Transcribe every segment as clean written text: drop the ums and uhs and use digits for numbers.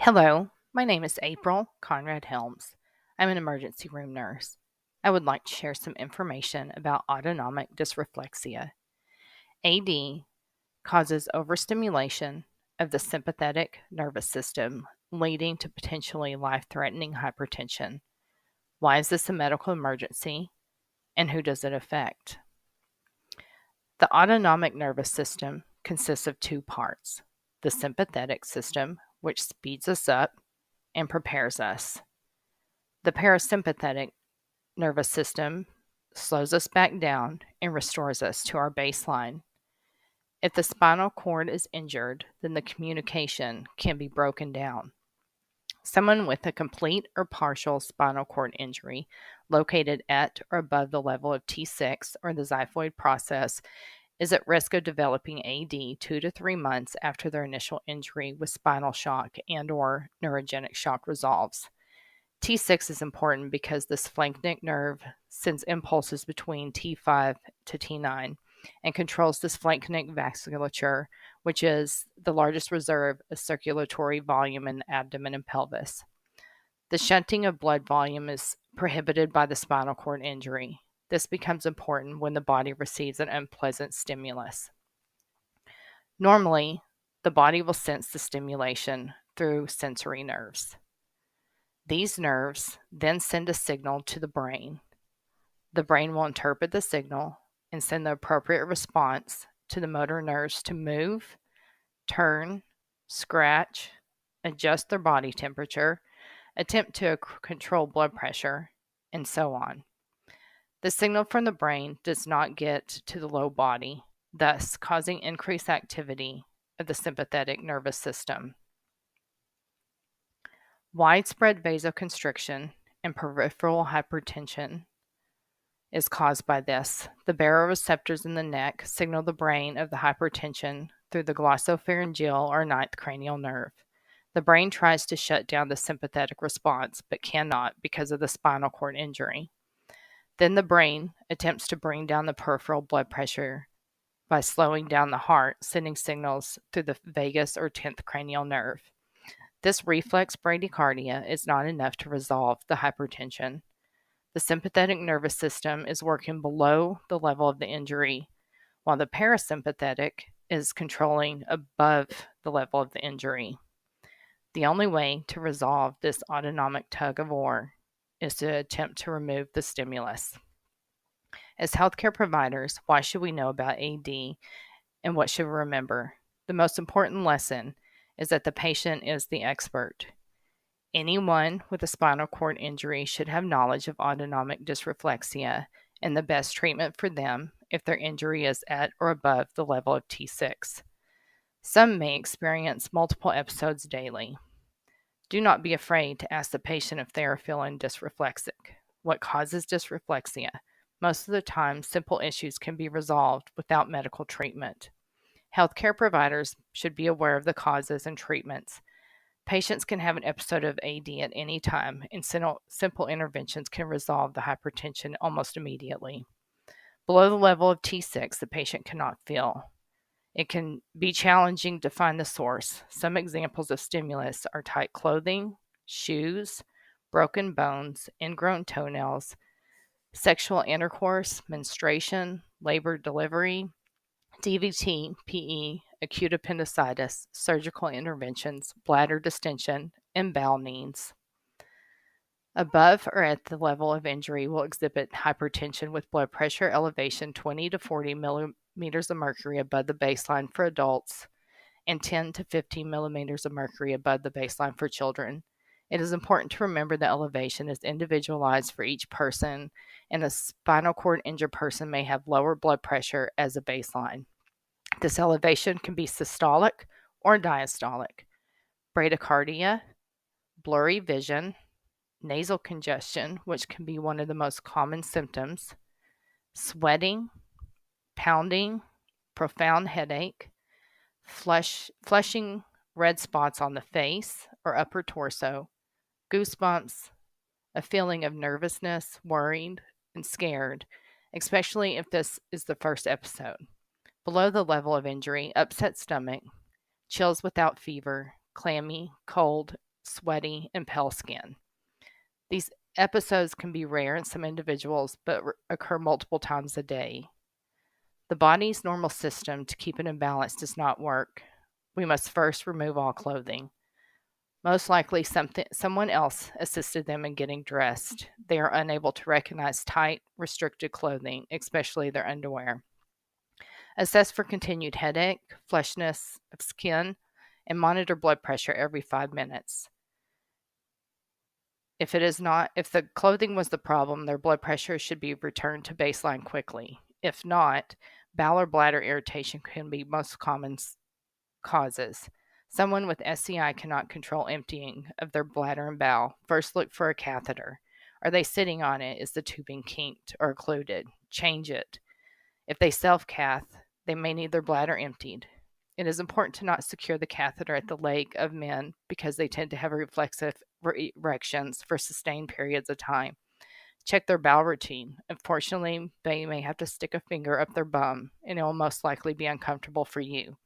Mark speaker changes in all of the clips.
Speaker 1: Hello, my name is April Conrad Helms. I'm an emergency room nurse. I would like to share some information about autonomic dysreflexia. AD causes overstimulation of the sympathetic nervous system, leading to potentially life-threatening hypertension. Why is this a medical emergency, and who does it affect? The autonomic nervous system consists of two parts: the sympathetic system, which speeds us up and prepares us. The parasympathetic nervous system slows us back down and restores us to our baseline. If the spinal cord is injured, then the communication can be broken down. Someone with a complete or partial spinal cord injury located at or above the level of T6 or the xiphoid process is at risk of developing AD 2 to 3 months after their initial injury with spinal shock and/or neurogenic shock resolves. T6 is important because the splanchnic nerve sends impulses between T5 to T9 and controls the splanchnic vasculature, which is the largest reserve of circulatory volume in the abdomen and pelvis. The shunting of blood volume is prohibited by the spinal cord injury. This becomes important when the body receives an unpleasant stimulus. Normally, the body will sense the stimulation through sensory nerves. These nerves then send a signal to the brain. The brain will interpret the signal and send the appropriate response to the motor nerves to move, turn, scratch, adjust their body temperature, attempt to control blood pressure, and so on. The signal from the brain does not get to the low body, thus causing increased activity of the sympathetic nervous system. Widespread vasoconstriction and peripheral hypertension is caused by this. The baroreceptors in the neck signal the brain of the hypertension through the glossopharyngeal or ninth cranial nerve. The brain tries to shut down the sympathetic response but cannot because of the spinal cord injury. Then the brain attempts to bring down the peripheral blood pressure by slowing down the heart, sending signals through the vagus or 10th cranial nerve. This reflex bradycardia is not enough to resolve the hypertension. The sympathetic nervous system is working below the level of the injury, while the parasympathetic is controlling above the level of the injury. The only way to resolve this autonomic tug of war is to attempt to remove the stimulus. As healthcare providers, why should we know about AD and what should we remember? The most important lesson is that the patient is the expert. Anyone with a spinal cord injury should have knowledge of autonomic dysreflexia and the best treatment for them if their injury is at or above the level of T6. Some may experience multiple episodes daily. Do not be afraid to ask the patient if they are feeling dysreflexic. What causes dysreflexia? Most of the time, simple issues can be resolved without medical treatment. Healthcare providers should be aware of the causes and treatments. Patients can have an episode of AD at any time, and simple interventions can resolve the hypertension almost immediately. Below the level of T6, the patient cannot feel. It can be challenging to find the source. Some examples of stimulus are tight clothing, shoes, broken bones, ingrown toenails, sexual intercourse, menstruation, labor delivery, DVT, PE, acute appendicitis, surgical interventions, bladder distension, and bowel needs. Above or at the level of injury will exhibit hypertension with blood pressure elevation 20 to 40 millimeters of mercury above the baseline for adults and 10 to 15 millimeters of mercury above the baseline for children. It is important to remember that elevation is individualized for each person, and a spinal cord injured person may have lower blood pressure as a baseline. This elevation can be systolic or diastolic. Bradycardia, blurry vision, nasal congestion, which can be one of the most common symptoms, sweating, pounding, profound headache, flushing red spots on the face or upper torso, goosebumps, a feeling of nervousness, worried, and scared, especially if this is the first episode. Below the level of injury, upset stomach, chills without fever, clammy, cold, sweaty, and pale skin. These episodes can be rare in some individuals, but occur multiple times a day. The body's normal system to keep it in balance does not work. We must first remove all clothing. Most likely, someone else assisted them in getting dressed. They are unable to recognize tight, restricted clothing, especially their underwear. Assess for continued headache, fleshiness of skin, and monitor blood pressure every 5 minutes. If the clothing was the problem, their blood pressure should be returned to baseline quickly. If not, bowel or bladder irritation can be most common causes. Someone with SCI cannot control emptying of their bladder and bowel. First, look for a catheter. Are they sitting on it? Is the tubing kinked or occluded? Change it. If they self-cath, they may need their bladder emptied. It is important to not secure the catheter at the leg of men because they tend to have reflexive erections for sustained periods of time. Check their bowel routine. Unfortunately, they may have to stick a finger up their bum, and it will most likely be uncomfortable for you.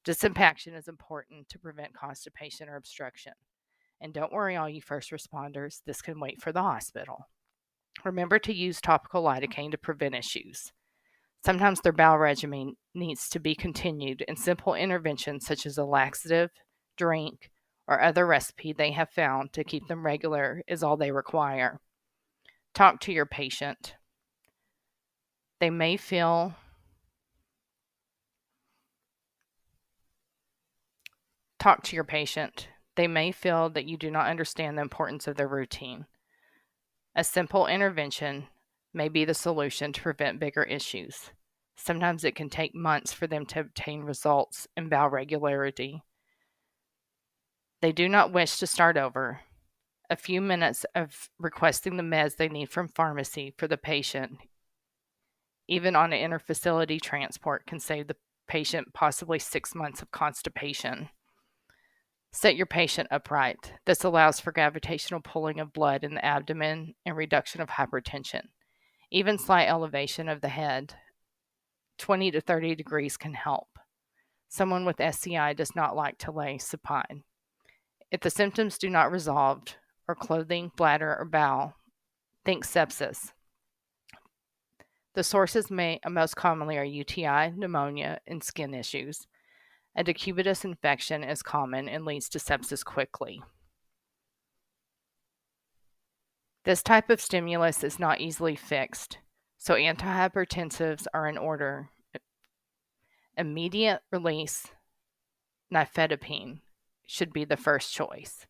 Speaker 1: Disinfection is important to prevent constipation or obstruction. And don't worry, all you first responders, this can wait for the hospital. Remember to use topical lidocaine to prevent issues. Sometimes their bowel regimen needs to be continued, and simple interventions such as a laxative, drink, or other recipe they have found to keep them regular is all they require. Talk to your patient. Talk to your patient. They may feel that you do not understand the importance of their routine. A simple intervention may be the solution to prevent bigger issues. Sometimes it can take months for them to obtain results in bowel regularity. They do not wish to start over. A few minutes of requesting the meds they need from pharmacy for the patient, even on an interfacility transport, can save the patient possibly 6 months of constipation. Set your patient upright. This allows for gravitational pulling of blood in the abdomen and reduction of hypertension. Even slight elevation of the head, 20 to 30 degrees, can help. Someone with SCI does not like to lay supine. If the symptoms do not resolve, or clothing, bladder, or bowel, think sepsis. The sources most commonly are UTI, pneumonia, and skin issues. A decubitus infection is common and leads to sepsis quickly. This type of stimulus is not easily fixed, so antihypertensives are in order. Immediate release nifedipine should be the first choice.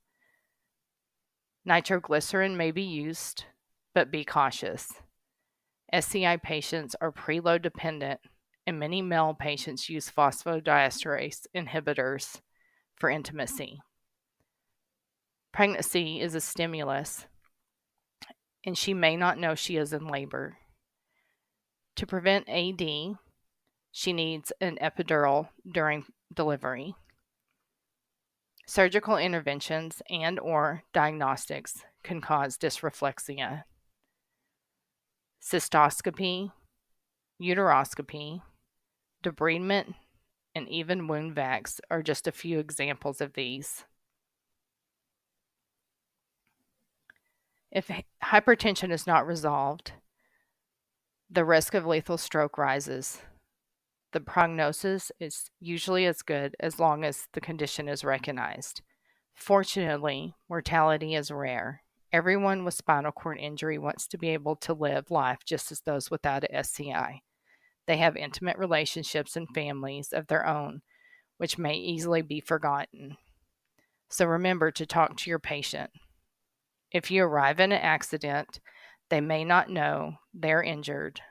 Speaker 1: Nitroglycerin may be used, but be cautious. SCI patients are preload dependent, and many male patients use phosphodiesterase inhibitors for intimacy. Pregnancy is a stimulus, and she may not know she is in labor. To prevent AD, she needs an epidural during delivery. Surgical interventions and/or diagnostics can cause dysreflexia. Cystoscopy, uteroscopy, debridement, and even wound vacs are just a few examples of these. If hypertension is not resolved, the risk of lethal stroke rises. The prognosis is usually as good as long as the condition is recognized. Fortunately, mortality is rare. Everyone with spinal cord injury wants to be able to live life just as those without a SCI. They have intimate relationships and families of their own, which may easily be forgotten. So remember to talk to your patient. If you arrive in an accident, they may not know they're injured.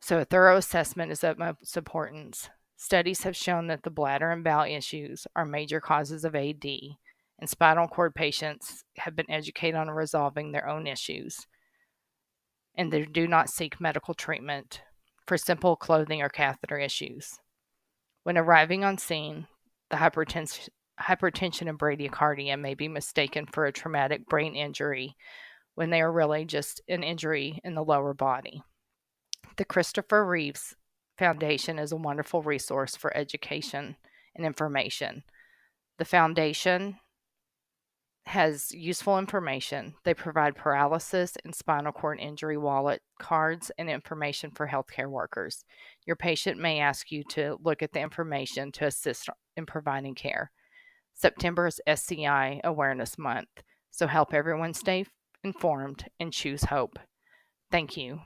Speaker 1: So a thorough assessment is of utmost importance. Studies have shown that the bladder and bowel issues are major causes of AD, and spinal cord patients have been educated on resolving their own issues, and they do not seek medical treatment for simple clothing or catheter issues. When arriving on scene, the hypertension and bradycardia may be mistaken for a traumatic brain injury when they are really just an injury in the lower body. The Christopher Reeves Foundation is a wonderful resource for education and information. The foundation has useful information. They provide paralysis and spinal cord injury wallet cards and information for healthcare workers. Your patient may ask you to look at the information to assist in providing care. September is SCI Awareness Month, so help everyone stay informed and choose hope. Thank you.